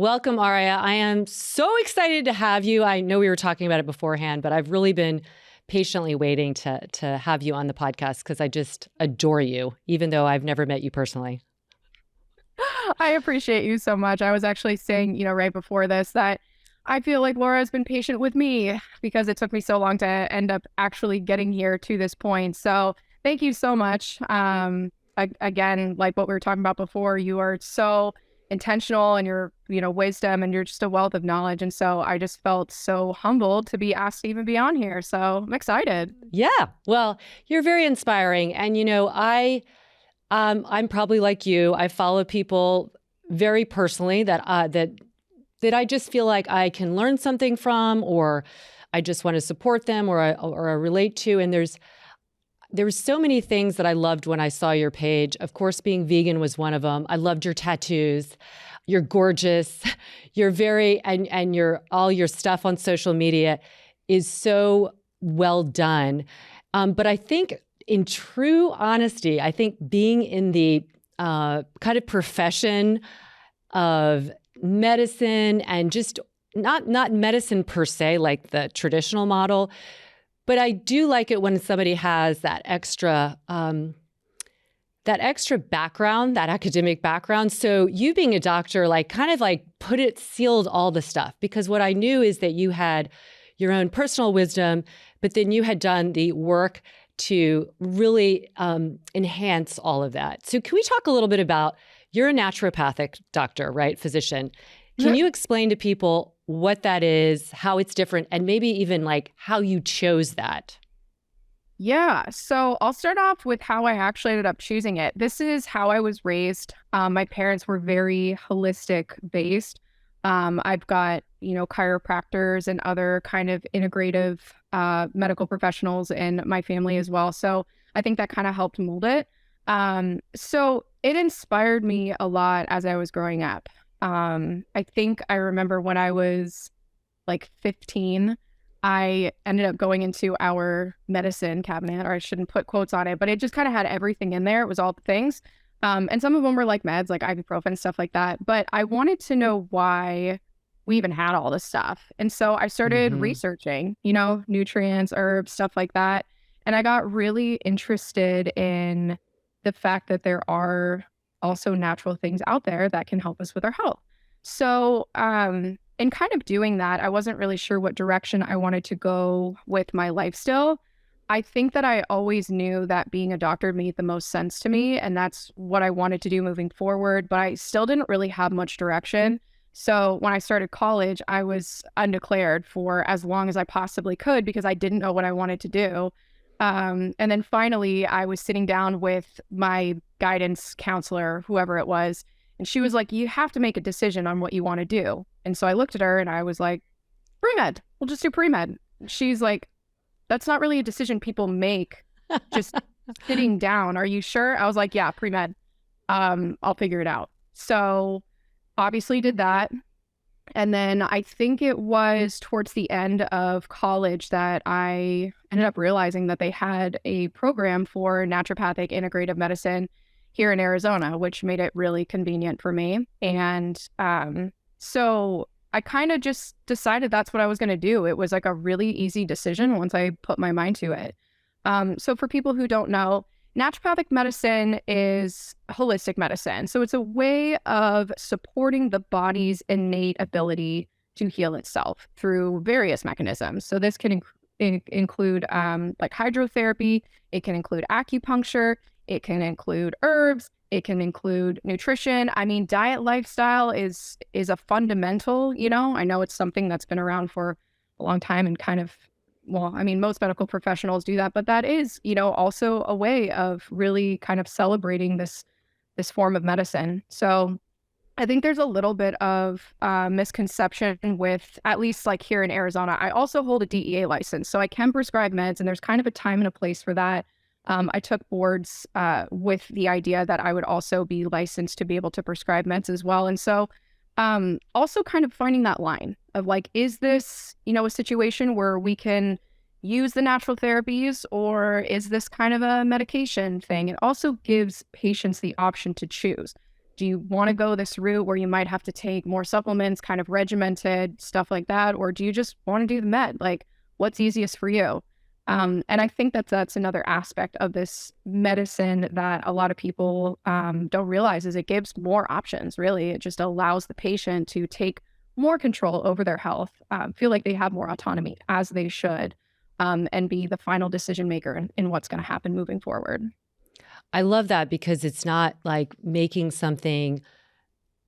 Welcome, Aria. I am so excited to have you. I know we were talking about it beforehand, but I've really been patiently waiting to have you on the podcast because I just adore you, even though I've never met you personally. I appreciate you so much. I was actually saying, right before this that I feel like Laura has been patient with me because it took me so long to end up actually getting here to this point. So thank you so much. Again, like what we were talking about before, you are so intentional in your, wisdom, and you're just a wealth of knowledge. And so I just felt so humbled to be asked to even be on here. So I'm excited. Yeah, well, you're very inspiring. And, I'm probably like you. I follow people very personally that I just feel like I can learn something from, or I just want to support them, or I relate to. And there were so many things that I loved when I saw your page. Of course, being vegan was one of them. I loved your tattoos. You're gorgeous. You're and all your stuff on social media is so well done. But I think, in true honesty, I think being in the kind of profession of medicine, and just not medicine per se, like the traditional model, but I do like it when somebody has that extra background, that academic background. So you being a doctor, sealed all the stuff, because what I knew is that you had your own personal wisdom, but then you had done the work to really enhance all of that. So can we talk a little bit about, you're a naturopathic doctor, right? Physician. Can you explain to people what that is, how it's different, and maybe even like how you chose that? Yeah, so I'll start off with how I actually ended up choosing it. This is how I was raised. My parents were very holistic based. I've got, chiropractors and other kind of integrative medical professionals in my family as well. So I think that kind of helped mold it. So it inspired me a lot as I was growing up. I think I remember when I was like 15, I ended up going into our medicine cabinet, or I shouldn't put quotes on it, but it just kind of had everything in there. It was all the things. And some of them were like meds, like ibuprofen, stuff like that. But I wanted to know why we even had all this stuff. And so I started researching, nutrients, herbs, stuff like that. And I got really interested in the fact that there are also natural things out there that can help us with our health. So, in kind of doing that, I wasn't really sure what direction I wanted to go with my lifestyle. I think that I always knew that being a doctor made the most sense to me, and that's what I wanted to do moving forward, but I still didn't really have much direction. So when I started college, I was undeclared for as long as I possibly could because I didn't know what I wanted to do. And then finally, I was sitting down with my guidance counselor, whoever it was, and she was like, you have to make a decision on what you want to do. And so I looked at her and I was like, pre-med, we'll just do pre-med. She's like, that's not really a decision people make just sitting down. Are you sure? I was like, yeah, pre-med. I'll figure it out. So obviously did that. And then I think it was towards the end of college that I ended up realizing that they had a program for naturopathic integrative medicine here in Arizona, which made it really convenient for me. And so I kind of just decided that's what I was going to do. It was like a really easy decision once I put my mind to it. So for people who don't know, naturopathic medicine is holistic medicine. So it's a way of supporting the body's innate ability to heal itself through various mechanisms. So this can include like hydrotherapy. It can include acupuncture. It can include herbs. It can include nutrition. I mean, diet lifestyle is a fundamental, I know it's something that's been around for a long time and kind of, well, I mean, most medical professionals do that, but that is, also a way of really kind of celebrating this form of medicine. So I think there's a little bit of misconception with, at least like here in Arizona. I also hold a DEA license, so I can prescribe meds, and there's kind of a time and a place for that. I took boards with the idea that I would also be licensed to be able to prescribe meds as well. And so also kind of finding that line of like, is this, a situation where we can use the natural therapies, or is this kind of a medication thing? It also gives patients the option to choose. Do you want to go this route where you might have to take more supplements, kind of regimented, stuff like that? Or do you just want to do the med? Like, what's easiest for you? And I think that that's another aspect of this medicine that a lot of people don't realize is it gives more options, really. It just allows the patient to take more control over their health, feel like they have more autonomy, as they should, and be the final decision maker in what's going to happen moving forward. I love that because it's not like making something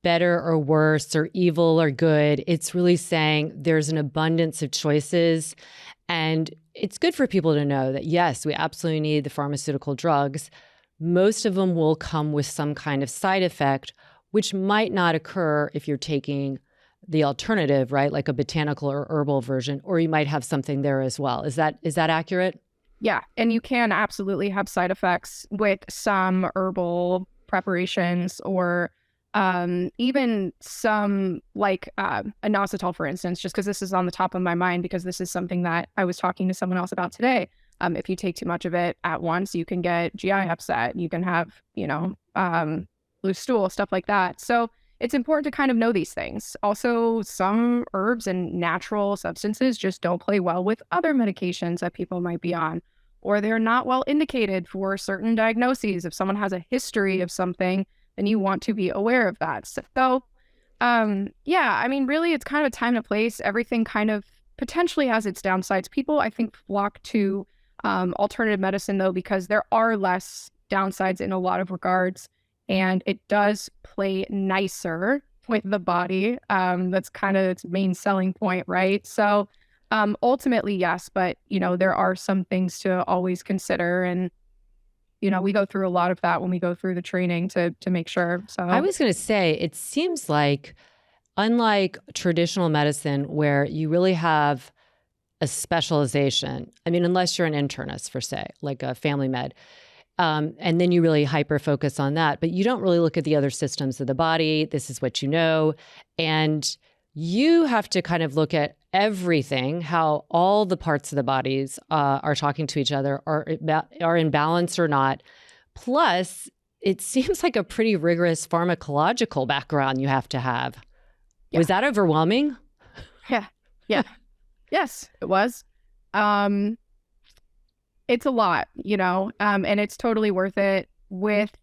better or worse or evil or good. It's really saying there's an abundance of choices. And it's good for people to know that, yes, we absolutely need the pharmaceutical drugs. Most of them will come with some kind of side effect, which might not occur if you're taking the alternative, right? Like a botanical or herbal version, or you might have something there as well. Is that accurate? Yeah. And you can absolutely have side effects with some herbal preparations or even some like inositol, for instance, just because this is on the top of my mind, because this is something that I was talking to someone else about today. If you take too much of it at once, you can get GI upset. You can have, loose stool, stuff like that. So it's important to kind of know these things. Also, some herbs and natural substances just don't play well with other medications that people might be on, or they're not well indicated for certain diagnoses. If someone has a history of something, then you want to be aware of that. So, yeah, I mean, really, it's kind of a time and a place. Everything kind of potentially has its downsides. People, I think, flock to alternative medicine, though, because there are less downsides in a lot of regards. And it does play nicer with the body. That's kind of its main selling point, right? So ultimately, yes, but, there are some things to always consider. And, we go through a lot of that when we go through the training to make sure. So I was going to say, it seems like, unlike traditional medicine where you really have a specialization, I mean, unless you're an internist, for say, like a family med, and then you really hyper focus on that, but you don't really look at the other systems of the body. This is what you know. And you have to kind of look at everything, how all the parts of the bodies are talking to each other, are in balance or not. Plus, it seems like a pretty rigorous pharmacological background you have to have. Yeah. Was that overwhelming? Yeah. Yeah. Yes, it was. It's a lot, and it's totally worth it with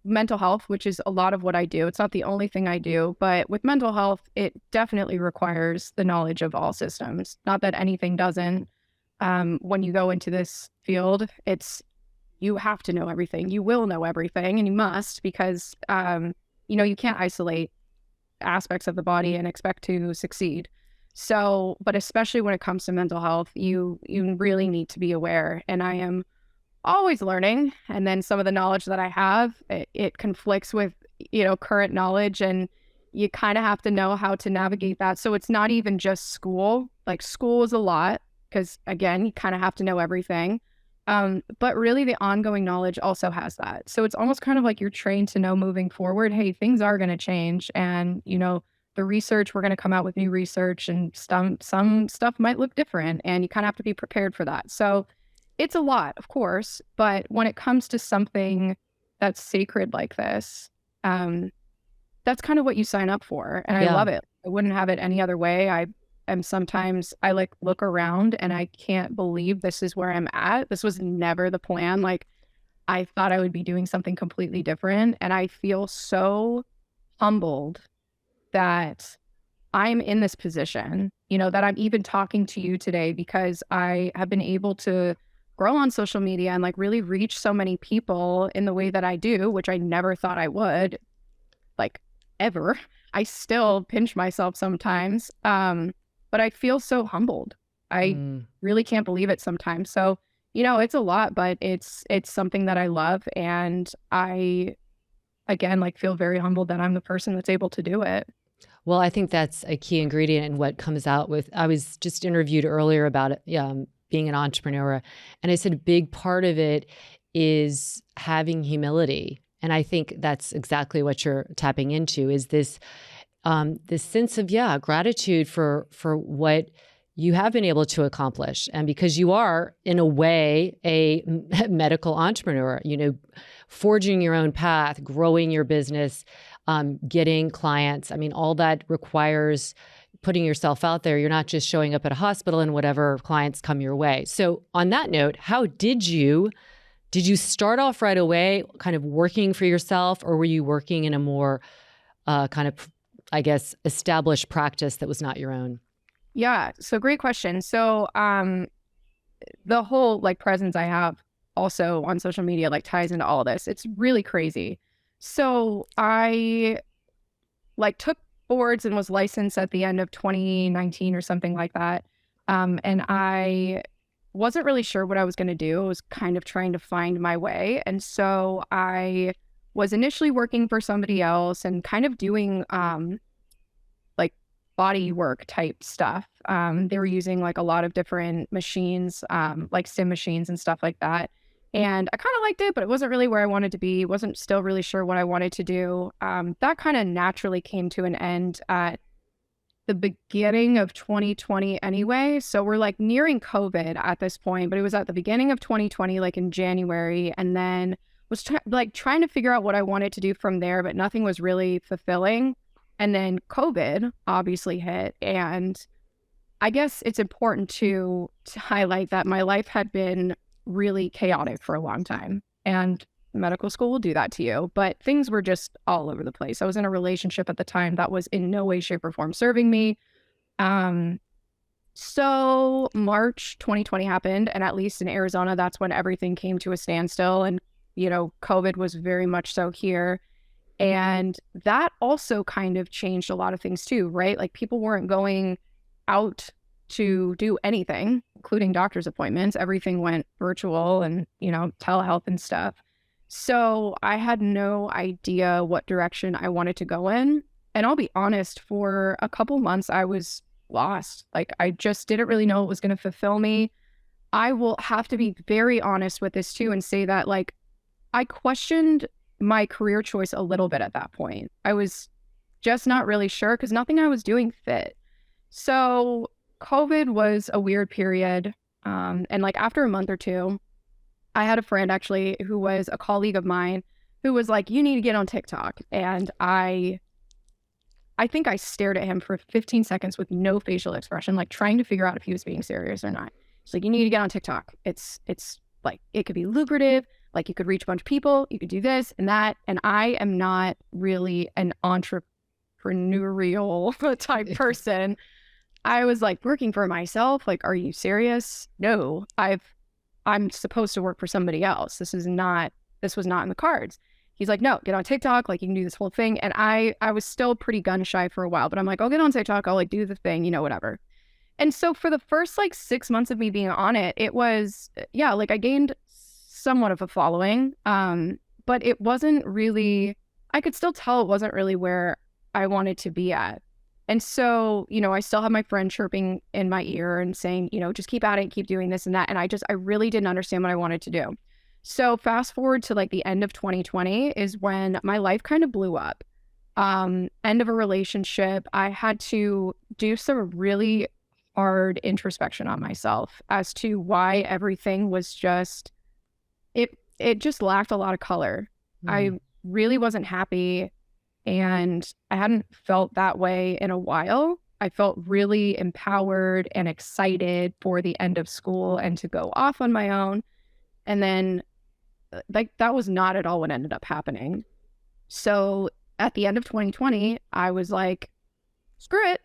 mental health, which is a lot of what I do. It's not the only thing I do, but with mental health, it definitely requires the knowledge of all systems. Not that anything doesn't. When you go into this field, you have to know everything. You will know everything, and you must, because, you can't isolate aspects of the body and expect to succeed. So, but especially when it comes to mental health, you really need to be aware. And I am always learning. And then some of the knowledge that I have, it conflicts with, current knowledge, and you kind of have to know how to navigate that. So it's not even just school. Like, school is a lot because, again, you kind of have to know everything. But really the ongoing knowledge also has that. So it's almost kind of like you're trained to know moving forward, hey, things are going to change. And, the research, we're going to come out with new research, and some stuff might look different, and you kind of have to be prepared for that. So it's a lot, of course, but when it comes to something that's sacred like this, that's kind of what you sign up for. And I love it. I wouldn't have it any other way. I look around and I can't believe this is where I'm at. This was never the plan. Like, I thought I would be doing something completely different. And I feel so humbled that I'm in this position, that I'm even talking to you today, because I have been able to grow on social media and really reach so many people in the way that I do, which I never thought I would, ever. I still pinch myself sometimes. But I feel so humbled. I really can't believe it sometimes. So, it's a lot, but it's something that I love. And I, again, feel very humbled that I'm the person that's able to do it. Well, I think that's a key ingredient in what comes out with, I was just interviewed earlier about it, being an entrepreneur. And I said a big part of it is having humility. And I think that's exactly what you're tapping into, is this sense of, gratitude for what you have been able to accomplish. And because you are, in a way, a medical entrepreneur, forging your own path, growing your business, getting clients. I mean, all that requires putting yourself out there. You're not just showing up at a hospital and whatever clients come your way. So on that note, how did you start off right away kind of working for yourself, or were you working in a more kind of, I guess, established practice that was not your own? Yeah. So great question. So the whole like presence I have also on social media like ties into all this. It's really crazy. So I like took boards and was licensed at the end of 2019 or something like that. And I wasn't really sure what I was going to do. I was kind of trying to find my way. And so I was initially working for somebody else and kind of doing like body work type stuff. They were using like a lot of different machines, like sim machines and stuff like that. And I kind of liked it, but it wasn't really where I wanted to be. Wasn't still really sure what I wanted to do. That kind of naturally came to an end at the beginning of 2020 anyway. So we're like nearing COVID at this point, but it was at the beginning of 2020, like in January, and then was trying to figure out what I wanted to do from there, but nothing was really fulfilling. And then COVID obviously hit. And I guess it's important to highlight that my life had been really chaotic for a long time. And medical school will do that to you, but things were just all over the place. I was in a relationship at the time that was in no way, shape, or form serving me. So March 2020 happened, and at least in Arizona, that's when everything came to a standstill. And, COVID was very much so here. And that also kind of changed a lot of things too, right? Like people weren't going out to do anything, including doctor's appointments. Everything went virtual and, telehealth and stuff. So I had no idea what direction I wanted to go in. And I'll be honest, for a couple months, I was lost. Like I just didn't really know what was going to fulfill me. I will have to be very honest with this too and say that like I questioned my career choice a little bit at that point. I was just not really sure because nothing I was doing fit. So COVID was a weird period. And like after a month or two, I had a friend actually who was a colleague of mine who was like, you need to get on TikTok. And I think I stared at him for 15 seconds with no facial expression, like trying to figure out if he was being serious or not. He's like, you need to get on TikTok. It's like, it could be lucrative. Like you could reach a bunch of people, you could do this and that. And I am not really an entrepreneurial type person. I was like working for myself. Like, are you serious? No, I'm supposed to work for somebody else. This was not in the cards. He's like, no, get on TikTok. Like you can do this whole thing. And I was still pretty gun shy for a while, but I'm like, I'll get on TikTok. I'll like do the thing, whatever. And so for the first like 6 months of me being on it, it was, yeah, like I gained somewhat of a following. But it wasn't really, I could still tell it wasn't really where I wanted to be at. And so, I still have my friend chirping in my ear and saying, just keep at it, keep doing this and that. And I really didn't understand what I wanted to do. So fast forward to like the end of 2020 is when my life kind of blew up. End of a relationship. I had to do some really hard introspection on myself as to why everything was just, it just lacked a lot of color. I really wasn't happy. And I hadn't felt that way in a while. I felt really empowered and excited for the end of school and to go off on my own. And then like that was not at all what ended up happening. So at the end of 2020, I was like, screw it.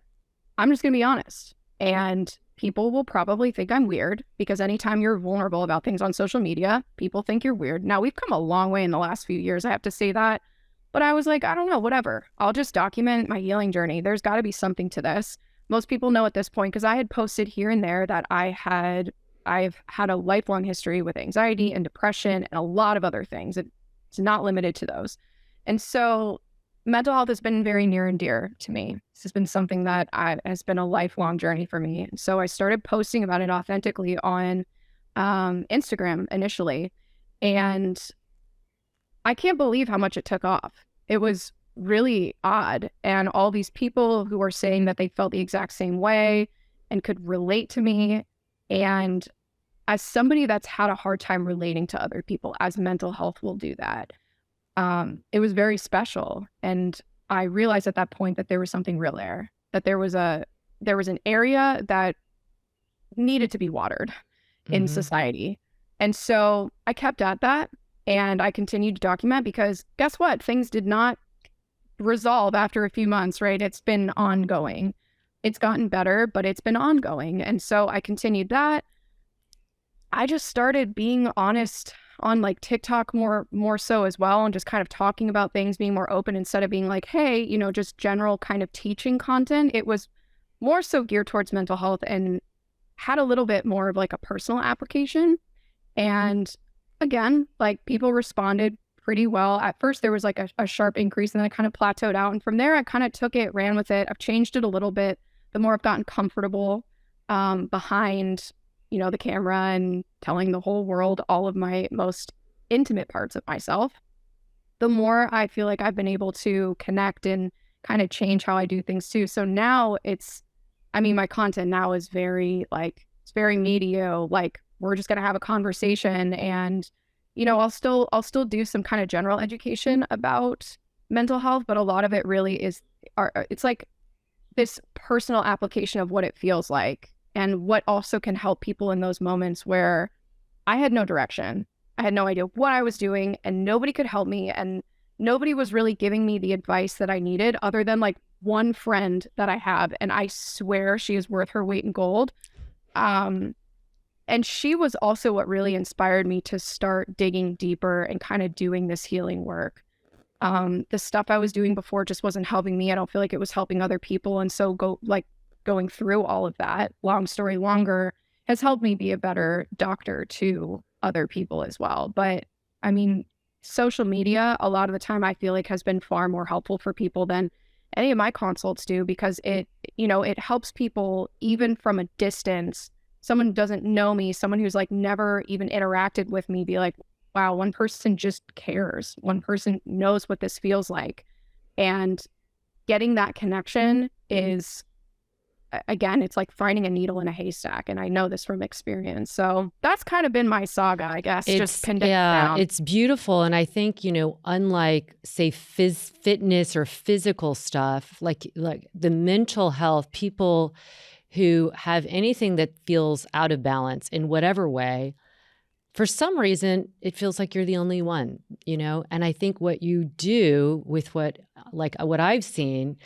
I'm just going to be honest. And people will probably think I'm weird because anytime you're vulnerable about things on social media, people think you're weird. Now we've come a long way in the last few years. I have to say that. But I was like, I don't know, whatever. I'll just document my healing journey. There's got to be something to this. Most people know at this point because I had posted here and there that I've had a lifelong history with anxiety and depression and a lot of other things. It's not limited to those. And so mental health has been very near and dear to me. This has been something that has been a lifelong journey for me. And so I started posting about it authentically on Instagram initially. And I can't believe how much it took off. It was really odd. And all these people who were saying that they felt the exact same way and could relate to me. And as somebody that's had a hard time relating to other people, as mental health will do that, it was very special. And I realized at that point that there was something real there, that there was an area that needed to be watered in society. And so I kept at that, and I continued to document, because guess what? Things did not resolve after a few months, right? It's been ongoing. It's gotten better, but it's been ongoing. And so I continued that. I just started being honest on like TikTok more so as well, and just kind of talking about things, being more open, instead of being like, hey, you know, just general kind of teaching content. It was more so geared towards mental health and had a little bit more of like a personal application. And again, like people responded pretty well. At first there was like a sharp increase, and then I kind of plateaued out. And from there I kind of took it, ran with it. I've changed it a little bit. The more I've gotten comfortable behind, you know, the camera and telling the whole world all of my most intimate parts of myself, the more I feel like I've been able to connect and kind of change how I do things too. So now my content now is very like, it's very media, like we're just going to have a conversation, and, you know, I'll still do some kind of general education about mental health, but a lot of it really it's like this personal application of what it feels like, and what also can help people in those moments where I had no direction. I had no idea what I was doing, and nobody could help me, and nobody was really giving me the advice that I needed, other than like one friend that I have, and I swear she is worth her weight in gold. And she was also what really inspired me to start digging deeper and kind of doing this healing work. The stuff I was doing before just wasn't helping me. I don't feel like it was helping other people. And so going through all of that, long story longer, has helped me be a better doctor to other people as well. But I mean, social media, a lot of the time I feel like has been far more helpful for people than any of my consults do, because it helps people even from a distance. Someone who doesn't know me, someone who's like never even interacted with me, be like, wow, one person just cares. One person knows what this feels like. And getting that connection is, again, it's like finding a needle in a haystack. And I know this from experience. So that's kind of been my saga, I guess, just pinned it down. It's beautiful. And I think, you know, unlike say fitness or physical stuff, like the mental health, people who have anything that feels out of balance in whatever way, for some reason, it feels like you're the only one, you know? And I think what you do with what I've seen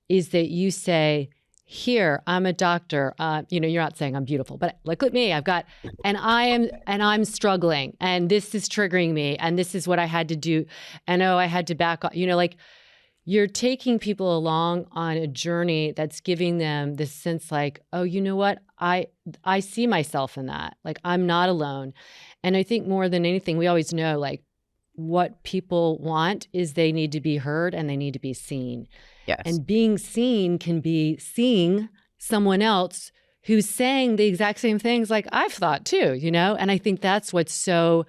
is that you say, here, I'm a doctor. You know, you're not saying I'm beautiful, but look at me. I'm struggling, and this is triggering me, and this is what I had to do. And I had to back off, you know, like you're taking people along on a journey that's giving them this sense like, oh, you know what? I see myself in that. Like, I'm not alone. And I think more than anything, we always know like what people want is they need to be heard and they need to be seen. Yes. And being seen can be seeing someone else who's saying the exact same things like I've thought too, you know? And I think that's what's so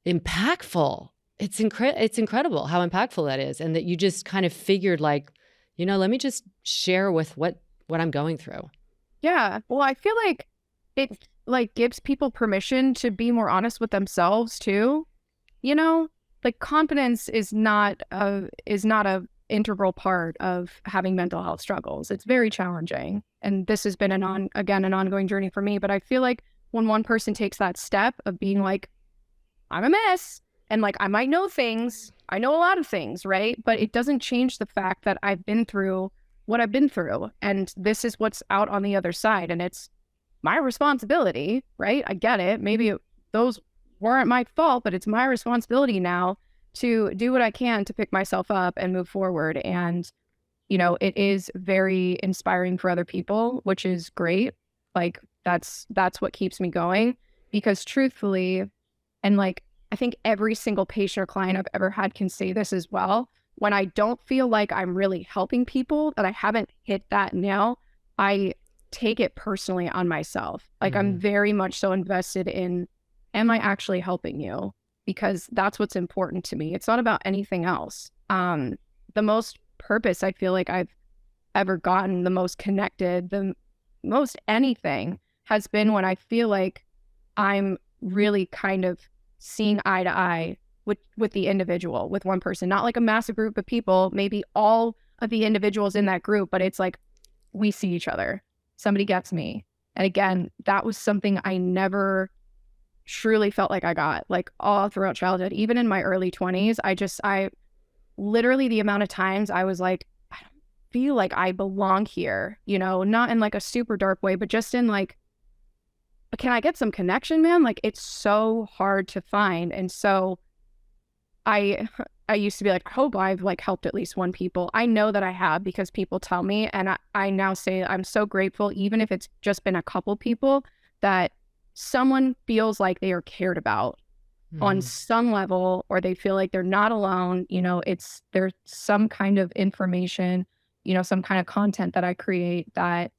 impactful. It's incredible how impactful that is. And that you just kind of figured like, you know, let me just share with what I'm going through. Yeah. Well, I feel like it like gives people permission to be more honest with themselves too. You know, like confidence is not a integral part of having mental health struggles. It's very challenging. And this has been an ongoing journey for me. But I feel like when one person takes that step of being like, I'm a mess, and like, I might know things, I know a lot of things, right? But it doesn't change the fact that I've been through what I've been through. And this is what's out on the other side. And it's my responsibility, right? I get it. Maybe those weren't my fault, but it's my responsibility now to do what I can to pick myself up and move forward. And, you know, it is very inspiring for other people, which is great. Like that's what keeps me going, because truthfully, and like, I think every single patient or client I've ever had can say this as well. When I don't feel like I'm really helping people, that I haven't hit that nail, I take it personally on myself. Like I'm very much so invested in, am I actually helping you? Because that's what's important to me. It's not about anything else. The most purpose I feel like I've ever gotten, the most connected, most anything has been when I feel like I'm really kind of seeing eye to eye with the individual, with one person, not like a massive group of people, maybe all of the individuals in that group, but it's like we see each other. Somebody gets me. And again, that was something I never truly felt like I got, like all throughout childhood. Even in my early 20s, I literally, the amount of times I was like, I don't feel like I belong here, not in like a super dark way, but just in like, can I get some connection, man? Like, it's so hard to find. And so I used to be like, I hope I've like helped at least one people. I know that I have because people tell me, and I now say I'm so grateful, even if it's just been a couple people, that someone feels like they are cared about on some level, or they feel like they're not alone. There's some kind of information, some kind of content that I create that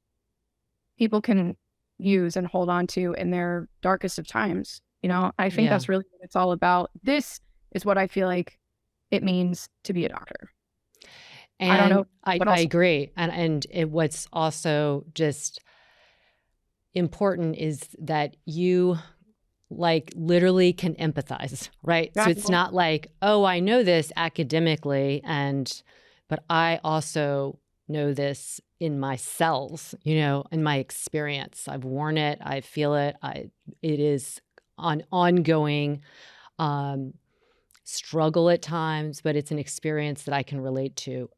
people can use and hold on to in their darkest of times. I think Yeah. that's really what it's all about. This is what I feel like it means to be a doctor. I don't And know I, what I else. agree. What's also just important is that you like literally can empathize, right? So it's Exactly. not like, oh, I know this academically, but I also know this in my cells, in my experience. I've worn it, I feel it. It is an ongoing struggle at times, but it's an experience that I can relate to.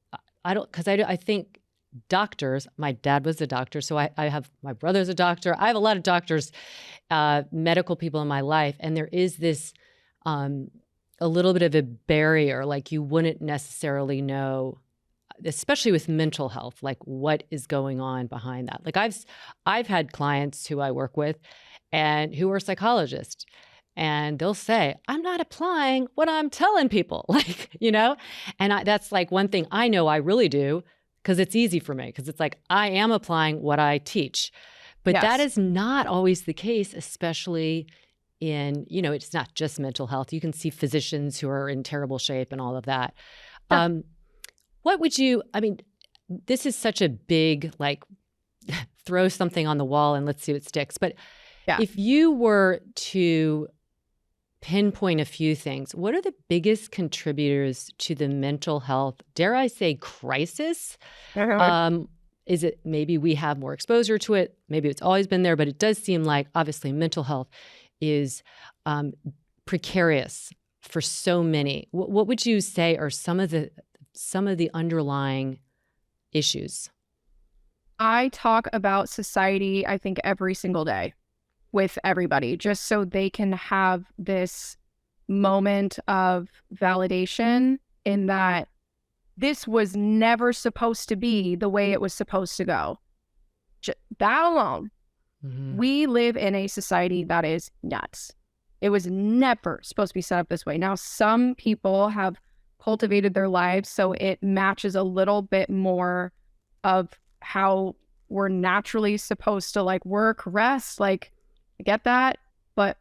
I think doctors, my dad was a doctor, so I have, my brother's a doctor. I have a lot of doctors, medical people in my life. And there is this, a little bit of a barrier, like you wouldn't necessarily know, especially with mental health, like what is going on behind that. Like I've had clients who I work with and who are psychologists, and they'll say, I'm not applying what I'm telling people, and that's like one thing I know I really do, because it's easy for me, because it's like I am applying what I teach. But that Yes. is not always the case, especially in, it's not just mental health. You can see physicians who are in terrible shape and all of that. Sure. Um, this is such a big, like, throw something on the wall and let's see what sticks. But Yeah. if you were to pinpoint a few things, what are the biggest contributors to the mental health, dare I say, crisis? Is it maybe we have more exposure to it? Maybe it's always been there, but it does seem like obviously mental health is precarious for so many. What would you say are some of the underlying issues? I talk about society, I think, every single day with everybody, just so they can have this moment of validation in that this was never supposed to be the way it was supposed to go. That alone, we live in a society that is nuts. It was never supposed to be set up this way. Now, some people have cultivated their lives so it matches a little bit more of how we're naturally supposed to like work, rest, like I get that. But,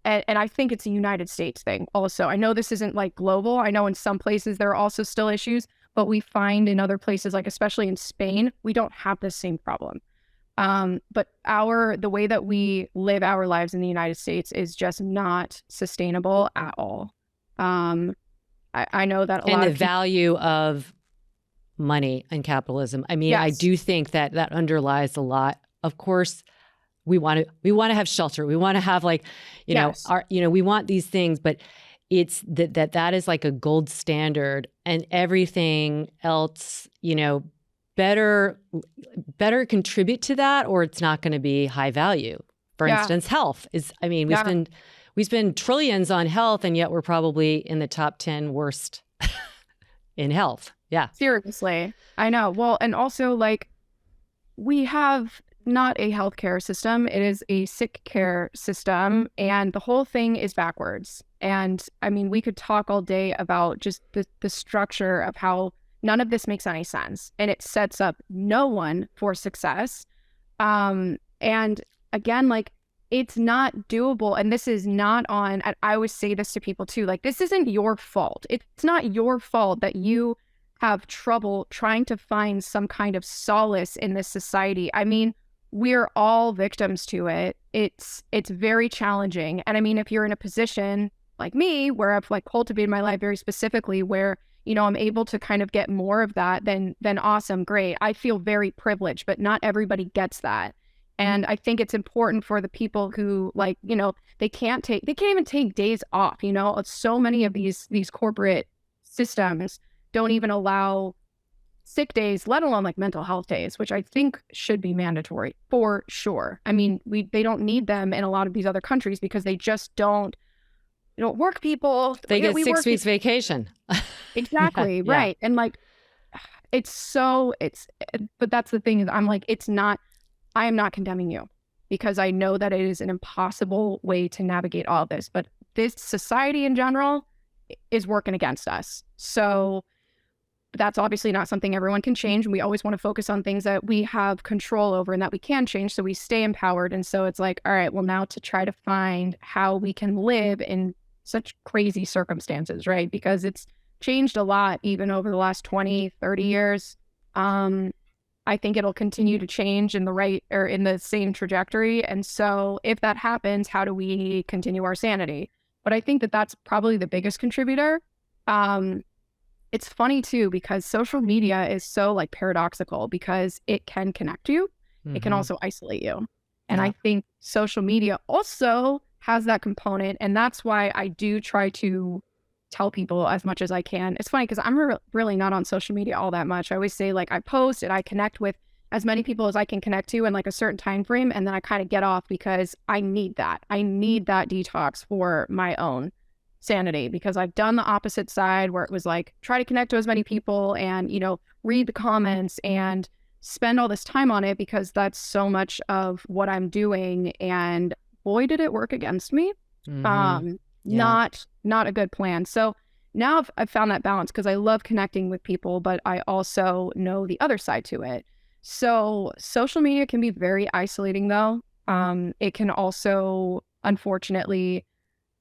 and I think it's a United States thing also. I know this isn't like global. I know in some places there are also still issues, but we find in other places, like especially in Spain, we don't have the same problem. But the way that we live our lives in the United States is just not sustainable at all. I know that a And lot the of people, value of money and capitalism. I mean, I yes, do think that underlies a lot. Of course, we want to have shelter. We want to have like, yes, we want these things, but it's that is like a gold standard, and everything else, better contribute to that, or it's not going to be high value. For yeah, instance, health is, I mean, yeah, we spend trillions on health, and yet we're probably in the top 10 worst in health. Yeah. seriously. I know. Well, and also like we have not a healthcare system. It is a sick care system, and the whole thing is backwards. And I mean, we could talk all day about just the structure of how none of this makes any sense, and it sets up no one for success. And again, like it's not doable. And this is not on, and I always say this to people too, like this isn't your fault. It's not your fault that you have trouble trying to find some kind of solace in this society. I mean, we're all victims to it. It's very challenging. And I mean, if you're in a position like me, where I've like cultivated my life very specifically, where, you know, I'm able to kind of get more of that, then awesome, great. I feel very privileged, but not everybody gets that. And I think it's important for the people who, like, you know, they can't even take days off, you know. So many of these corporate systems don't even allow sick days, let alone like mental health days, which I think should be mandatory for sure. I mean, they don't need them in a lot of these other countries because they just don't work people. They get we 6 weeks vacation. Exactly. Yeah, Right. And like, but that's the thing is I'm like, I am not condemning you because I know that it is an impossible way to navigate all of this, but this society in general is working against us. So that's obviously not something everyone can change. We always want to focus on things that we have control over and that we can change so we stay empowered. And so it's like, all right, well, now to try to find how we can live in such crazy circumstances, right? Because it's changed a lot even over the last 20, 30 years. I think it'll continue to change in the same trajectory. And so if that happens, how do we continue our sanity? But I think that that's probably the biggest contributor. It's funny too, because social media is so like paradoxical because it can connect you. It can also isolate you. And I think social media also has that component. And that's why I do try to tell people as much as I can. It's funny because I'm really not on social media all that much. I always say like I post and I connect with as many people as I can connect to in like a certain time frame. And then I kind of get off because I need that. I need that detox for my own sanity because I've done the opposite side where it was like try to connect to as many people and, you know, read the comments and spend all this time on it because that's so much of what I'm doing. And boy, did it work against me. Not a good plan. So now I've found that balance because I love connecting with people, but I also know the other side to it. So social media can be very isolating though. It can also, unfortunately,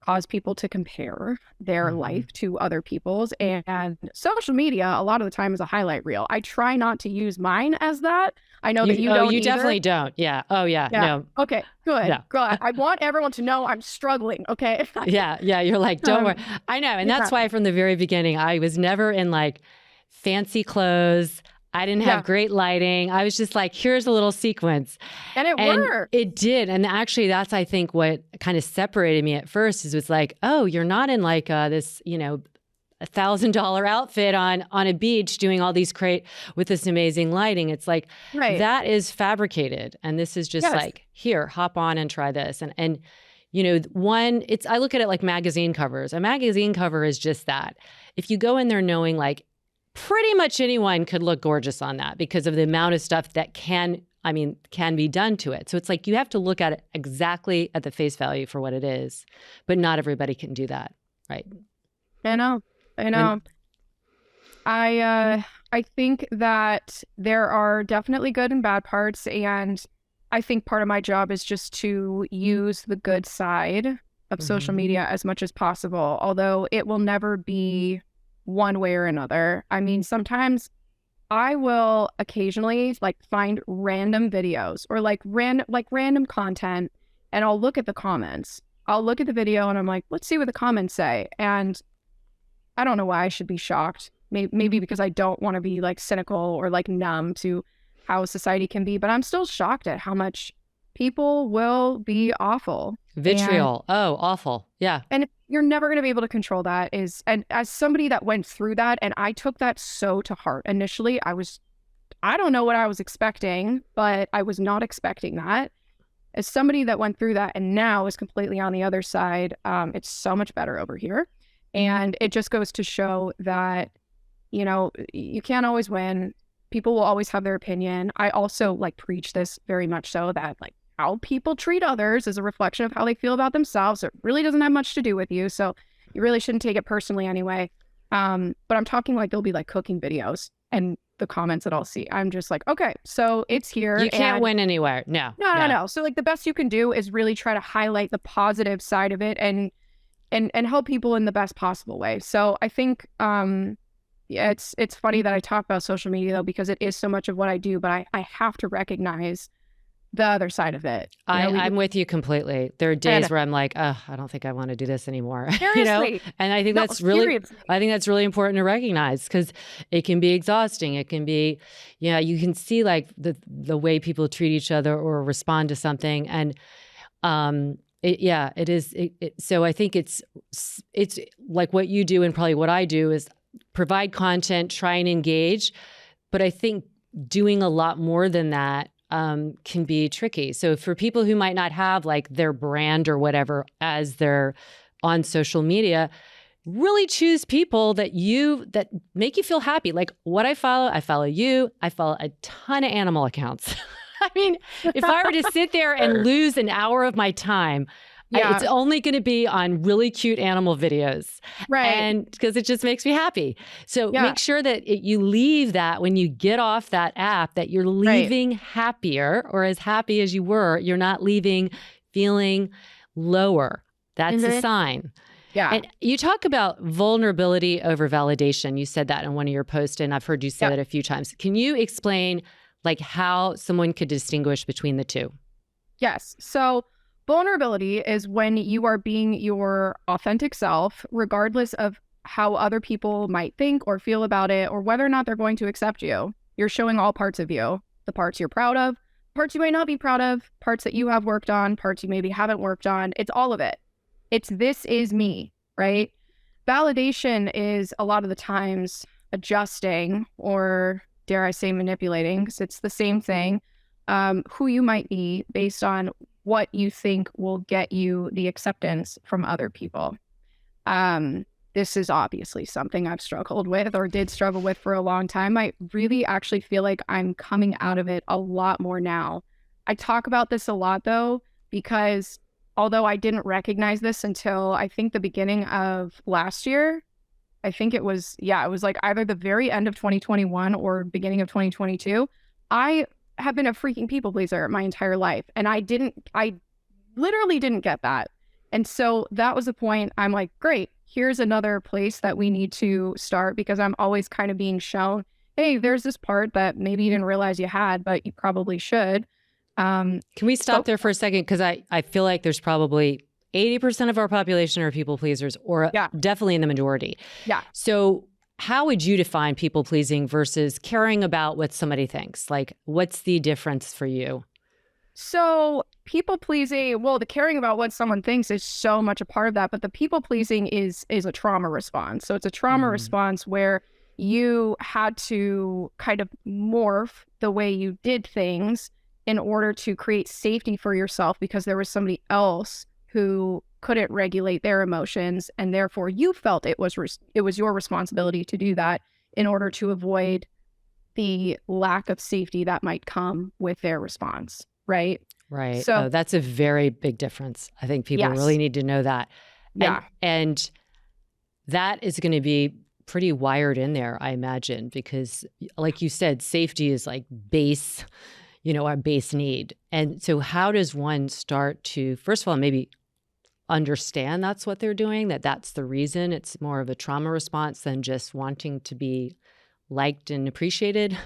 cause people to compare their life to other people's. And social media, a lot of the time, is a highlight reel. I try not to use mine as that. I know that you don't you either. definitely don't. Yeah. Oh, yeah. No. Okay, good. Yeah. Girl, I want everyone to know I'm struggling, okay? Yeah. You're like, don't worry. I know. And that's why from the very beginning, I was never in like fancy clothes. I didn't have great lighting. I was just like, here's a little sequence. And it worked. It did. And actually, that's, I think, what kind of separated me at first is it's like, oh, you're not in like this, you know, $1,000 outfit on a beach doing all these with this amazing lighting. It's like, that is fabricated. And this is just like, here, hop on and try this. And you know, I look at it like magazine covers. A magazine cover is just that. If you go in there knowing like, pretty much anyone could look gorgeous on that because of the amount of stuff that can be done to it. So it's like you have to look at it exactly at the face value for what it is, but not everybody can do that, right? I know. I think that there are definitely good and bad parts, and I think part of my job is just to use the good side of social media as much as possible, although it will never be one way or another. I mean, sometimes I will occasionally like find random videos or like random content, and I'll look at the comments. I'll look at the video and I'm like, let's see what the comments say. And I don't know why I should be shocked. Maybe because I don't want to be like cynical or like numb to how society can be, but I'm still shocked at how much people will be awful. Vitriol. Awful. Yeah. And you're never going to be able to control that. And as somebody that went through that, and I took that so to heart. Initially, I don't know what I was expecting, but I was not expecting that. As somebody that went through that and now is completely on the other side, it's so much better over here. And it just goes to show that, you know, you can't always win. People will always have their opinion. I also like preach this very much so that like how people treat others is a reflection of how they feel about themselves. It really doesn't have much to do with you. So you really shouldn't take it personally anyway. But I'm talking like there'll be like cooking videos and the comments that I'll see. I'm just like, okay, so it's here. You can't win anywhere. No. So like the best you can do is really try to highlight the positive side of it and help people in the best possible way. So I think it's funny that I talk about social media though, because it is so much of what I do, but I have to recognize the other side of it. I'm with you completely. There are days And where I'm like, oh, I don't think I want to do this anymore. seriously, And I think no, seriously. I think that's really important to recognize because it can be exhausting. It can be, you can see like the way people treat each other or respond to something. And it is. So I think it's like what you do and probably what I do is provide content, try and engage. But I think doing a lot more than that can be tricky. So for people who might not have like their brand or whatever as they're on social media, really choose people that make you feel happy. Like what I follow you. I follow a ton of animal accounts. I mean, if I were to sit there and lose an hour of my time, it's only going to be on really cute animal videos. Right. And because it just makes me happy. So make sure that you leave that when you get off that app, that you're leaving happier or as happy as you were. You're not leaving feeling lower. That's a sign. Yeah. And you talk about vulnerability over validation. You said that in one of your posts, and I've heard you say that a few times. Can you explain like how someone could distinguish between the two? Yes. So vulnerability is when you are being your authentic self, regardless of how other people might think or feel about it, or whether or not they're going to accept you. You're showing all parts of you, the parts you're proud of, parts you might not be proud of, parts that you have worked on, parts you maybe haven't worked on. It's all of it. It's this is me, right? Validation is a lot of the times adjusting, or dare I say manipulating, because it's the same thing, who you might be based on what you think will get you the acceptance from other people. This is obviously something I've struggled with or did struggle with for a long time. I really actually feel like I'm coming out of it a lot more now. I talk about this a lot though, because although I didn't recognize this until I think the beginning of last year, I think it was like either the very end of 2021 or beginning of 2022, I have been a freaking people pleaser my entire life. And I literally didn't get that. And so that was the point. I'm like, great, here's another place that we need to start, because I'm always kind of being shown, hey, there's this part that maybe you didn't realize you had, but you probably should. Can we stop there for a second? Because I feel like there's probably 80% of our population are people pleasers, or definitely in the majority. Yeah. So how would you define people pleasing versus caring about what somebody thinks? Like, what's the difference for you? So people pleasing, well, the caring about what someone thinks is so much a part of that, but the people pleasing is a trauma response. So it's a trauma response where you had to kind of morph the way you did things in order to create safety for yourself, because there was somebody else who couldn't regulate their emotions, and therefore you felt it was your responsibility to do that in order to avoid the lack of safety that might come with their response, right? Right. So that's a very big difference. I think people really need to know that. Yeah. And that is going to be pretty wired in there, I imagine, because like you said, safety is like base, our base need. And so how does one start to, first of all, maybe understand that's what they're doing, that's the reason? It's more of a trauma response than just wanting to be liked and appreciated?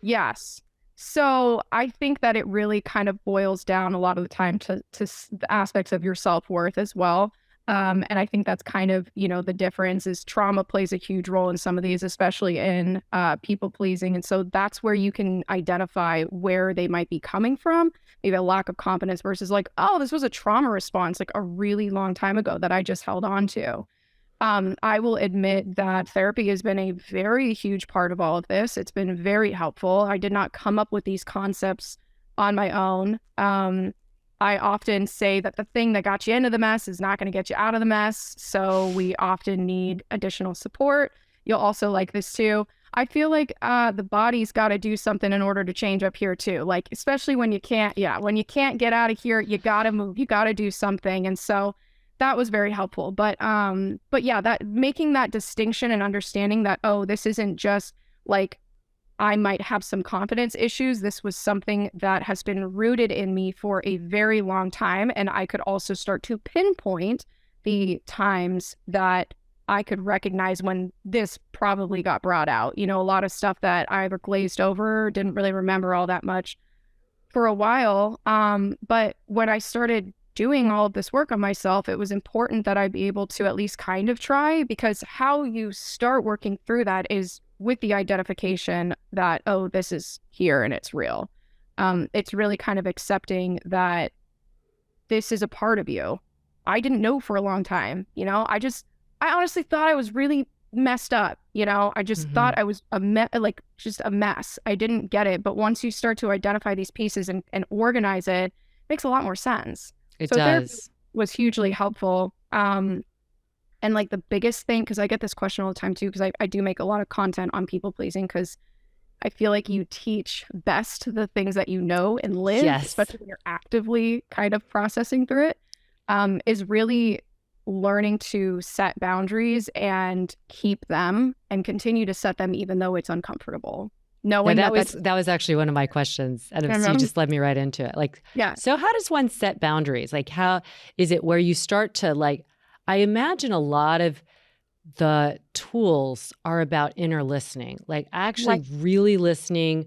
Yes. So I think that it really kind of boils down a lot of the time to the aspects of your self-worth as well. And I think that's kind of, the difference is trauma plays a huge role in some of these, especially in people pleasing. And so that's where you can identify where they might be coming from, maybe a lack of confidence versus like, oh, this was a trauma response like a really long time ago that I just held on to. I will admit that therapy has been a very huge part of all of this. It's been very helpful. I did not come up with these concepts on my own. I often say that the thing that got you into the mess is not going to get you out of the mess. So we often need additional support. You'll also like this too. I feel like the body's got to do something in order to change up here too. Like, especially when you can't get out of here, you got to move, you got to do something. And so that was very helpful. But yeah, that making that distinction and understanding that, oh, this isn't just like I might have some confidence issues. This was something that has been rooted in me for a very long time. And I could also start to pinpoint the times that I could recognize when this probably got brought out. A lot of stuff that I either glazed over, didn't really remember all that much for a while. But when I started doing all of this work on myself, it was important that I be able to at least kind of try, because how you start working through that is with the identification that, oh, this is here and it's real. It's really kind of accepting that this is a part of you. I didn't know for a long time, you know, I honestly thought I was really messed up. You know, I just thought I was just a mess. I didn't get it. But once you start to identify these pieces and organize it, it makes a lot more sense. It So therapy does. was hugely helpful. And like the biggest thing, because I get this question all the time too, because I do make a lot of content on people pleasing, because I feel like you teach best the things that you know and live, Yes. especially when you're actively kind of processing through it, is really learning to set boundaries and keep them and continue to set them even though it's uncomfortable. Yeah, Knowing that was actually one of my questions. And so you just led me right into it. Like, yeah. so how does one set boundaries? Like, how is it where you start to like, I imagine a lot of the tools are about inner listening, like actually really listening,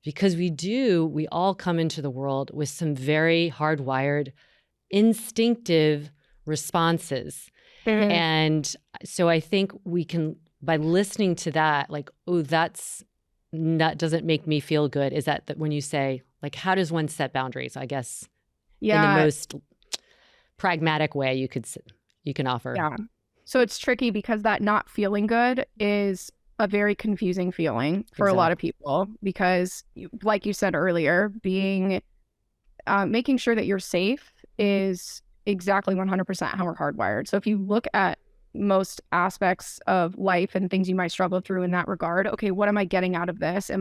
because we all come into the world with some very hardwired, instinctive responses. And so I think we can, by listening to that, like, oh, that doesn't make me feel good. Is that when you say, like, how does one set boundaries? I guess in the most pragmatic way you can offer. Yeah. So it's tricky because that not feeling good is a very confusing feeling for a lot of people, because like you said earlier, making sure that you're safe is exactly 100% how we're hardwired. So if you look at most aspects of life and things you might struggle through in that regard, okay, what am I getting out of this?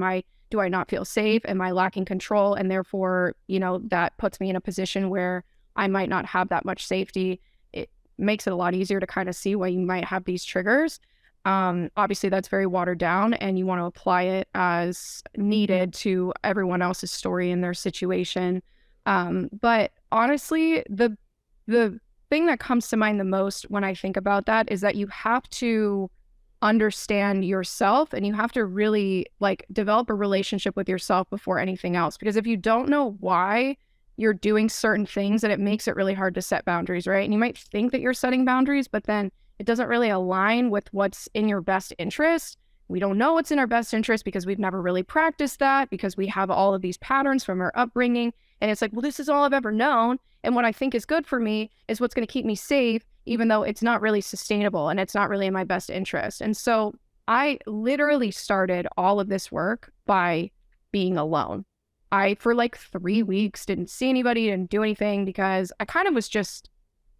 Do I not feel safe? Am I lacking control? And therefore, you know, that puts me in a position where I might not have that much safety. It makes it a lot easier to kind of see why you might have these triggers. Obviously that's very watered down, and you want to apply it as needed to everyone else's story and their situation. But honestly, the thing that comes to mind the most when I think about that is that you have to understand yourself, and you have to really like develop a relationship with yourself before anything else. Because if you don't know why you're doing certain things, then it makes it really hard to set boundaries, right? And you might think that you're setting boundaries, but then it doesn't really align with what's in your best interest. We don't know what's in our best interest because we've never really practiced that, because we have all of these patterns from our upbringing. And it's like, well, this is all I've ever known. And what I think is good for me is what's going to keep me safe, even though it's not really sustainable and it's not really in my best interest. And so I literally started all of this work by being alone. I, for like 3 weeks, didn't see anybody, didn't do anything, because I kind of was just,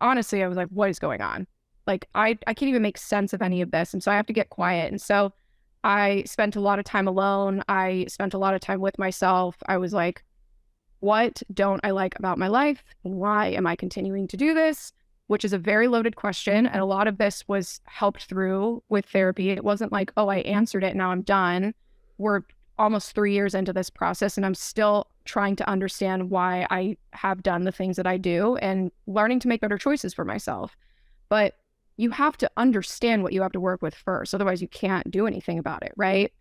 honestly, I was like, what is going on? Like, I can't even make sense of any of this. And so I have to get quiet. And so I spent a lot of time alone. I spent a lot of time with myself. I was like, what don't I like about my life? Why am I continuing to do this? Which is a very loaded question. And a lot of this was helped through with therapy. It wasn't like, oh, I answered it, now I'm done. We're almost 3 years into this process, and I'm still trying to understand why I have done the things that I do and learning to make better choices for myself. But you have to understand what you have to work with first. Otherwise, you can't do anything about it, right?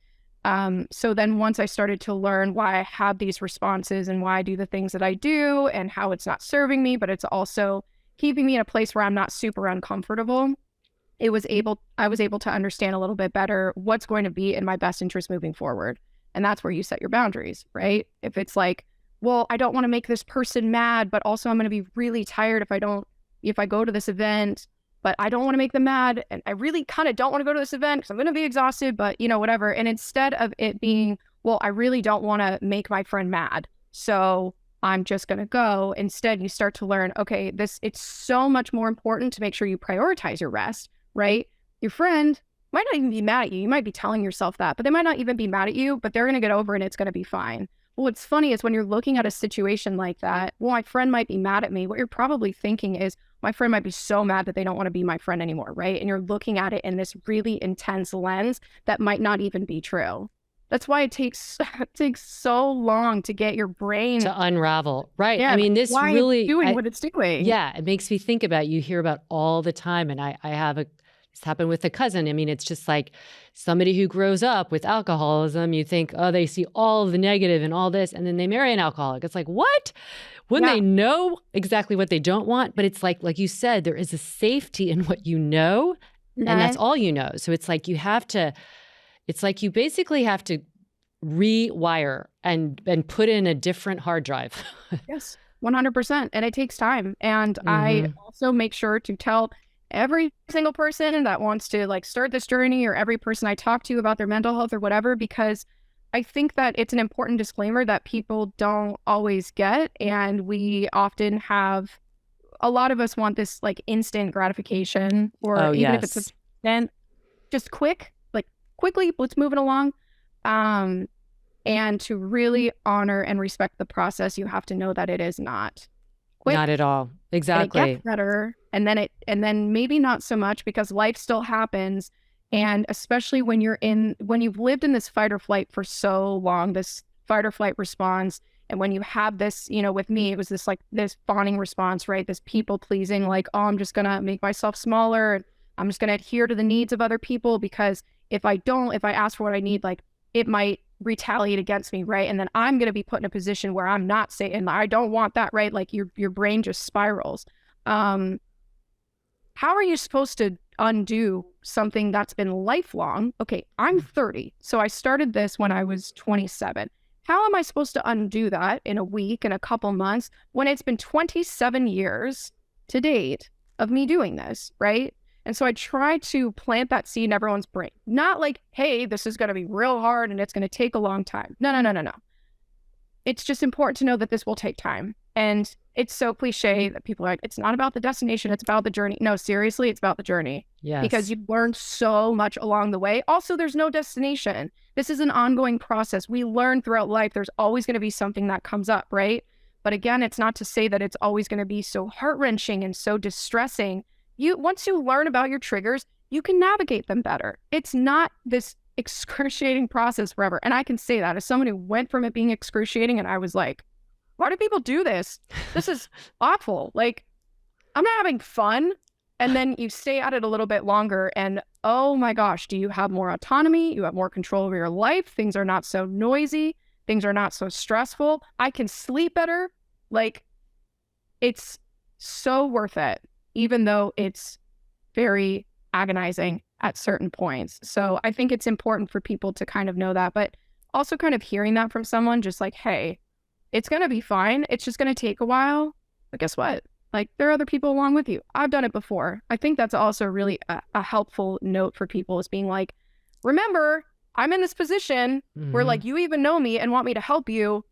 So then once I started to learn why I have these responses and why I do the things that I do and how it's not serving me, but it's also keeping me in a place where I'm not super uncomfortable, I was able to understand a little bit better what's going to be in my best interest moving forward. And that's where you set your boundaries, right? If it's like, well, I don't want to make this person mad, but also I'm going to be really tired if I go to this event, but I don't want to make them mad. And I really kind of don't want to go to this event because I'm going to be exhausted, but you know, whatever. And instead of it being, well, I really don't want to make my friend mad, so I'm just going to go. Instead, you start to learn, okay, it's so much more important to make sure you prioritize your rest, right? Your friend might not even be mad at you. You might be telling yourself that, but they might not even be mad at you, but they're going to get over it and it's going to be fine. Well, what's funny is when you're looking at a situation like that, well, my friend might be mad at me. What you're probably thinking is, my friend might be so mad that they don't want to be my friend anymore, right? And you're looking at it in this really intense lens that might not even be true. That's why it takes so long to get your brain to unravel. Right. Yeah, I mean, this why really it's doing what it's doing. Yeah, it makes me think about, you hear about all the time. And I have a This happened with a cousin. I mean, it's just like somebody who grows up with alcoholism, you think, oh, they see all of the negative and all this, and then they marry an alcoholic. It's like, what? When Yeah. they know exactly what they don't want, but it's like you said, there is a safety in what you know, and that's all you know. So it's like it's like you basically have to rewire and put in a different hard drive. Yes, 100%. And it takes time. And I also make sure to tell every single person that wants to like start this journey, or every person I talk to about their mental health or whatever, because I think that it's an important disclaimer that people don't always get. And we often have, a lot of us want this like instant gratification, or even if it's then just quickly, let's move it along. And to really honor and respect the process, you have to know that it is not quick. Not at all. Exactly. And it gets better. And then maybe not so much, because life still happens. And especially when you've lived in this fight or flight for so long, this fight or flight response. And when you have this, with me, it was this fawning response, right? This people pleasing, like, oh, I'm just going to make myself smaller. I'm just going to adhere to the needs of other people, because if I ask for what I need, like, it might retaliate against me, right? And then I'm going to be put in a position where I'm not safe, and I don't want that, right? Like your brain just spirals. How are you supposed to undo something that's been lifelong? Okay, I'm 30, so I started this when I was 27. How am I supposed to undo that in a week, in a couple months, when it's been 27 years to date of me doing this, right? And so I try to plant that seed in everyone's brain. Not like, hey, this is going to be real hard and it's going to take a long time. No. It's just important to know that this will take time. And it's so cliche that people are like, it's not about the destination, it's about the journey. No, seriously, it's about the journey. Yes. Because you've learned so much along the way. Also, there's no destination. This is an ongoing process. We learn throughout life. There's always going to be something that comes up, right? But again, it's not to say that it's always going to be so heart-wrenching and so distressing. Once you learn about your triggers, you can navigate them better. It's not this excruciating process forever. And I can say that as someone who went from it being excruciating, and I was like, why do people do this? This is awful. Like, I'm not having fun. And then you stay at it a little bit longer, and oh my gosh, do you have more autonomy? You have more control over your life. Things are not so noisy. Things are not so stressful. I can sleep better. Like, it's so worth it, even though it's very agonizing at certain points. So I think it's important for people to kind of know that, but also kind of hearing that from someone, just like, hey, it's going to be fine. It's just going to take a while. But guess what? Like, there are other people along with you. I've done it before. I think that's also really a helpful note for people, is being like, remember, I'm in this position where like you even know me and want me to help you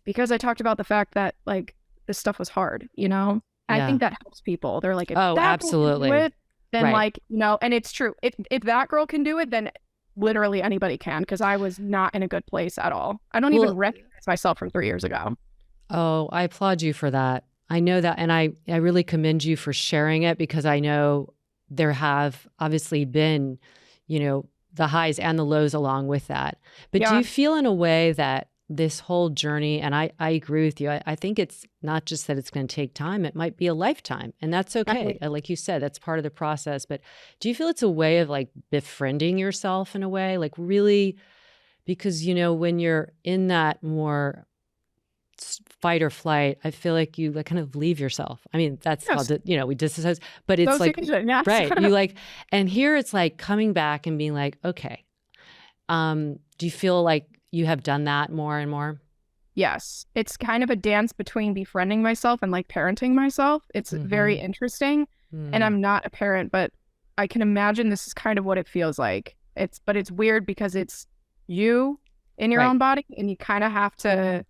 because I talked about the fact that like this stuff was hard, Yeah. I think that helps people. They're like, if that absolutely. Girl can do it, then like, and it's true. If that girl can do it, then literally anybody can, because I was not in a good place at all. I don't even recognize myself from 3 years ago. Oh, I applaud you for that. I know that. And I really commend you for sharing it, because I know there have obviously been, the highs and the lows along with that. But do you feel in a way that this whole journey, and I agree with you, I think it's not just that it's going to take time, it might be a lifetime, and that's okay. Like you said, that's part of the process. But do you feel it's a way of like befriending yourself in a way, like really, because, when you're in that more fight or flight, I feel like you like kind of leave yourself. I mean, that's how we disassociate, but it's right. You like, and here it's like coming back and being like, okay, do you feel like you have done that more and more? Yes. It's kind of a dance between befriending myself and like parenting myself. It's very interesting. And I'm not a parent, but I can imagine this is kind of what it feels like. But it's weird because it's you in your own body, and you kind of have to,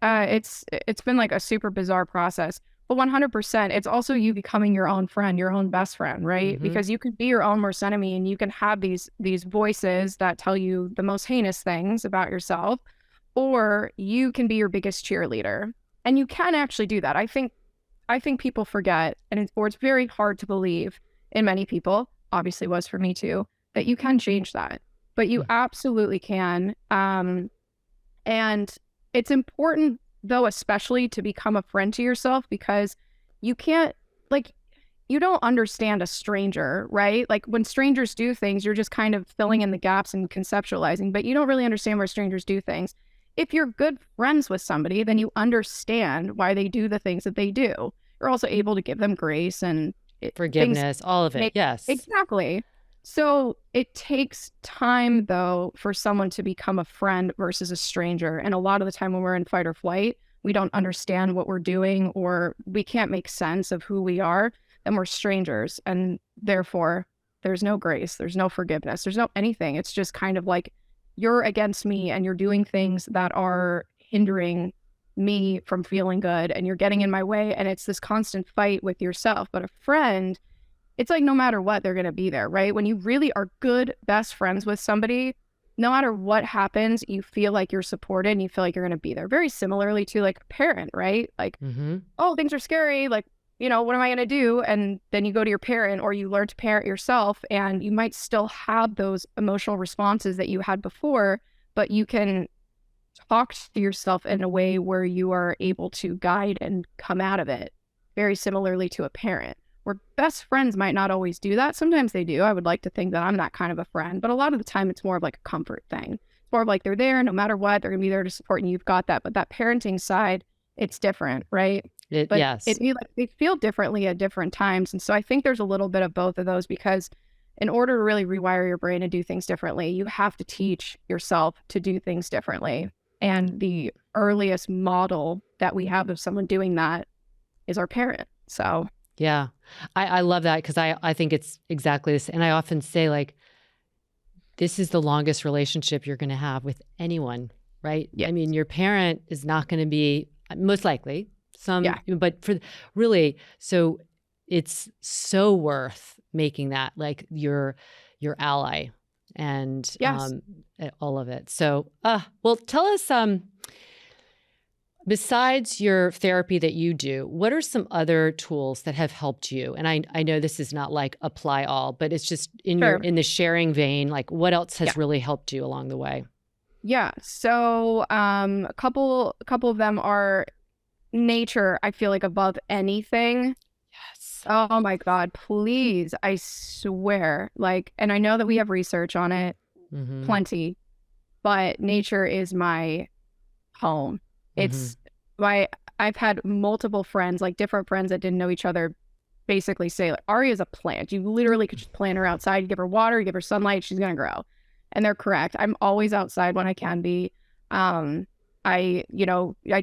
it's been like a super bizarre process. But 100%, it's also you becoming your own friend, your own best friend, right? Because you can be your own worst enemy, and you can have these voices that tell you the most heinous things about yourself, or you can be your biggest cheerleader. And you can actually do that. I think people forget, and it's very hard to believe in many people, obviously was for me too, that you can change that. But you absolutely can. And it's important, though, especially to become a friend to yourself, because you can't, like, you don't understand a stranger, right? Like when strangers do things, you're just kind of filling in the gaps and conceptualizing, but you don't really understand where strangers do things. If you're good friends with somebody, then you understand why they do the things that they do. You're also able to give them grace and things Forgiveness, all of it. make Yes. exactly. So it takes time though for someone to become a friend versus a stranger. And a lot of the time when we're in fight or flight, we don't understand what we're doing or we can't make sense of who we are, then we're strangers. And therefore, there's no grace, there's no forgiveness, there's no anything. It's just kind of like you're against me and you're doing things that are hindering me from feeling good and you're getting in my way. And it's this constant fight with yourself. But a friend, it's like no matter what, they're going to be there, right? When you really are good, best friends with somebody, no matter what happens, you feel like you're supported and you feel like you're going to be there. Very similarly to like a parent, right? Like, Mm-hmm. oh, things are scary. Like, what am I going to do? And then you go to your parent or you learn to parent yourself and you might still have those emotional responses that you had before, but you can talk to yourself in a way where you are able to guide and come out of it. Very similarly to a parent. Where best friends might not always do that. Sometimes they do. I would like to think that I'm that kind of a friend, but a lot of the time it's more of like a comfort thing. It's more of like they're there no matter what, they're gonna be there to support and you've got that. But that parenting side, it's different, right? But Yes. they feel differently at different times. And so I think there's a little bit of both of those because in order to really rewire your brain and do things differently, you have to teach yourself to do things differently. And the earliest model that we have of someone doing that is our parent. So Yeah. I love that because I think it's exactly this. And I often say, like, this is the longest relationship you're going to have with anyone, right? yeah, I mean, your parent is not going to be, most likely, yeah, but for really, so it's so worth making that like your ally and yes. all of it. So, well, tell us, besides your therapy that you do, what are some other tools that have helped you? And I know this is not like apply all, but it's just Sure. in the sharing vein, like what else Yeah. has really helped you along the way? Yeah. So a couple of them are nature, I feel like above anything. Yes. Oh my God, please. I swear. Like, and I know that we have research on it, Mm-hmm. plenty, but nature is my home. Mm-hmm. It's I've had multiple friends, like different friends that didn't know each other, basically say, like, Aria is a plant. You literally could just plant her outside, you give her water, you give her sunlight, she's gonna grow. And they're correct. I'm always outside when I can be. I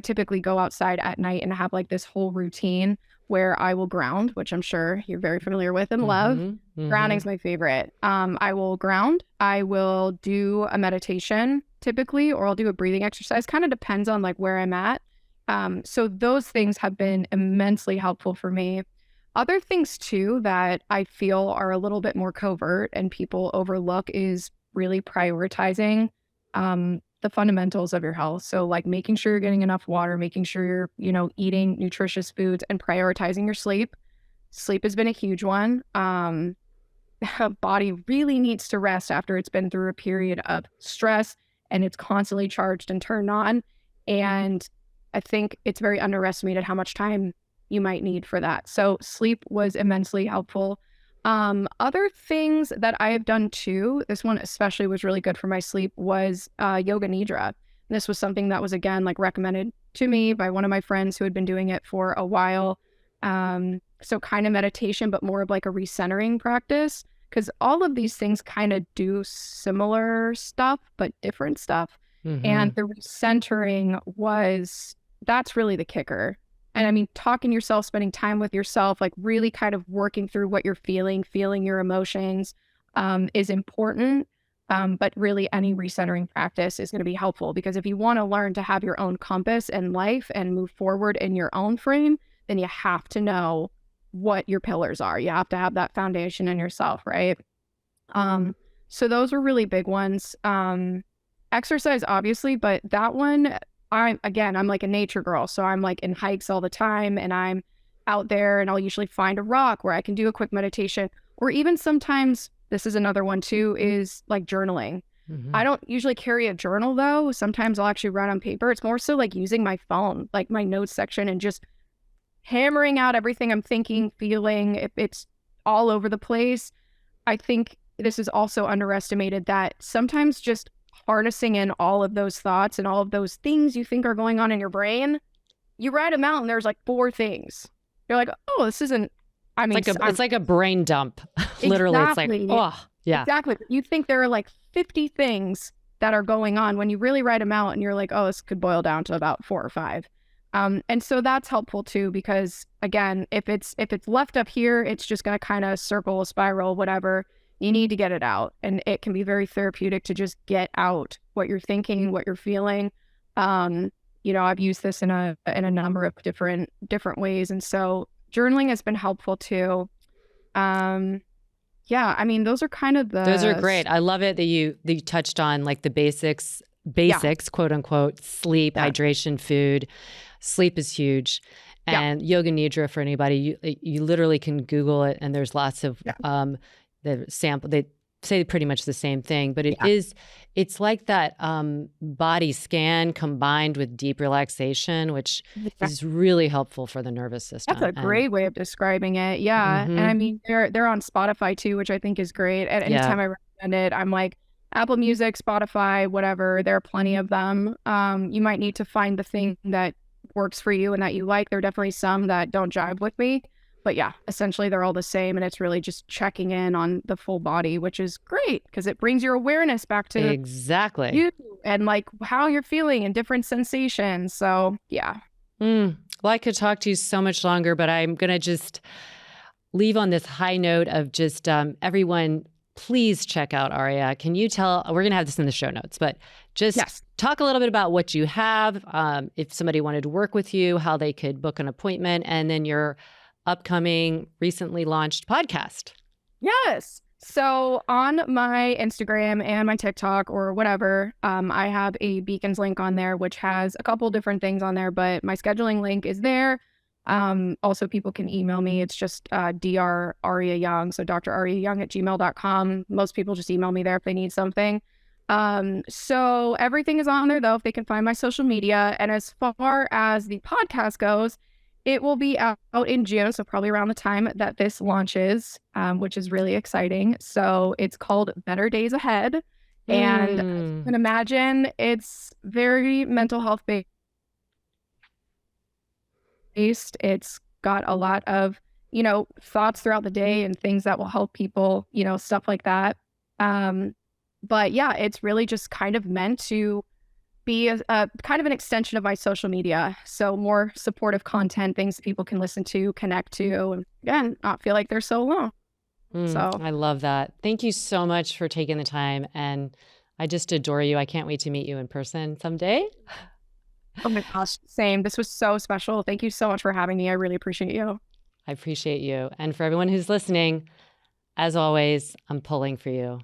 typically go outside at night and have like this whole routine where I will ground, which I'm sure you're very familiar with and love. Mm-hmm. Mm-hmm. Grounding's my favorite. I will ground. I will do a meditation typically, or I'll do a breathing exercise. Kind of depends on like where I'm at. So those things have been immensely helpful for me. Other things too that I feel are a little bit more covert and people overlook is really prioritizing the fundamentals of your health. So like making sure you're getting enough water, making sure you're, eating nutritious foods and prioritizing your sleep. Sleep has been a huge one. Body really needs to rest after it's been through a period of stress and it's constantly charged and turned on. And I think it's very underestimated how much time you might need for that. So sleep was immensely helpful. Other things that I have done too, this one especially was really good for my sleep, was yoga nidra. This was something that was, again, like recommended to me by one of my friends who had been doing it for a while. So kind of meditation, but more of like a recentering practice, because all of these things kind of do similar stuff, but different stuff. Mm-hmm. And the recentering that's really the kicker. And I mean, talking to yourself, spending time with yourself, like really kind of working through what you're feeling your emotions is important. But really any recentering practice is going to be helpful because if you want to learn to have your own compass in life and move forward in your own frame, then you have to know what your pillars are. You have to have that foundation in yourself, right? So those were really big ones. Exercise, obviously, but that one, I'm like a nature girl. So I'm like in hikes all the time and I'm out there and I'll usually find a rock where I can do a quick meditation, or even sometimes, this is another one too, is like journaling. Mm-hmm. I don't usually carry a journal though. Sometimes I'll actually write on paper. It's more so like using my phone, like my notes section, and just hammering out everything I'm thinking, feeling, if it's all over the place. I think this is also underestimated, that sometimes just harnessing in all of those thoughts and all of those things you think are going on in your brain, you write them out and there's like 4 things. You're like, oh, this isn't, I mean, It's like a brain dump. Literally, exactly. it's like, oh, yeah. Exactly. You think there are like 50 things that are going on when you really write them out and you're like, oh, this could boil down to about 4 or 5. And so that's helpful too, because again, if it's left up here, it's just going to kind of circle, spiral, whatever. You need to get it out. And it can be very therapeutic to just get out what you're thinking, what you're feeling. You know, I've used this in a number of different ways. And so journaling has been helpful too. Yeah, I mean, those are kind of those are great. I love it that you touched on like the basics, quote unquote, sleep, hydration, food. Sleep is huge. And yoga nidra, for anybody, you literally can Google it, and there's lots of the sample. They say pretty much the same thing, but it's like that body scan combined with deep relaxation, which is really helpful for the nervous system. That's a great way of describing it. Yeah. And I mean, they're on Spotify too, which I think is great. At any time I recommend it, I'm like, Apple Music, Spotify, whatever, there are plenty of them. You might need to find the thing that works for you and that you like. There are definitely some that don't jive with me. But yeah, essentially they're all the same, and it's really just checking in on the full body, which is great because it brings your awareness back to you and like how you're feeling and different sensations. So yeah. Well, I could talk to you so much longer, but I'm going to just leave on this high note of just everyone, please check out Aria. Can you tell, we're going to have this in the show notes, but just talk a little bit about what you have, if somebody wanted to work with you, how they could book an appointment, and then your upcoming, recently launched podcast. Yes. So on my Instagram and my TikTok or whatever, I have a Beacons link on there, which has a couple different things on there, but my scheduling link is there. Also, people can email me. It's just Dr. Aria Young. So Dr. Aria Young at gmail.com. Most people just email me there if they need something. So everything is on there though, if they can find my social media. And as far as the podcast goes, it will be out in June, so probably around the time that this launches, which is really exciting. So it's called Better Days Ahead. And as you can imagine, it's very mental health based. It's got a lot of, you know, thoughts throughout the day and things that will help people, you know, stuff like that. But yeah, it's really just kind of meant to be a kind of an extension of my social media. So more supportive content, things that people can listen to, connect to, and again, not feel like they're so alone. So I love that. Thank you so much for taking the time. And I just adore you. I can't wait to meet you in person someday. Oh my gosh, same. This was so special. Thank you so much for having me. I really appreciate you. I appreciate you. And for everyone who's listening, as always, I'm pulling for you.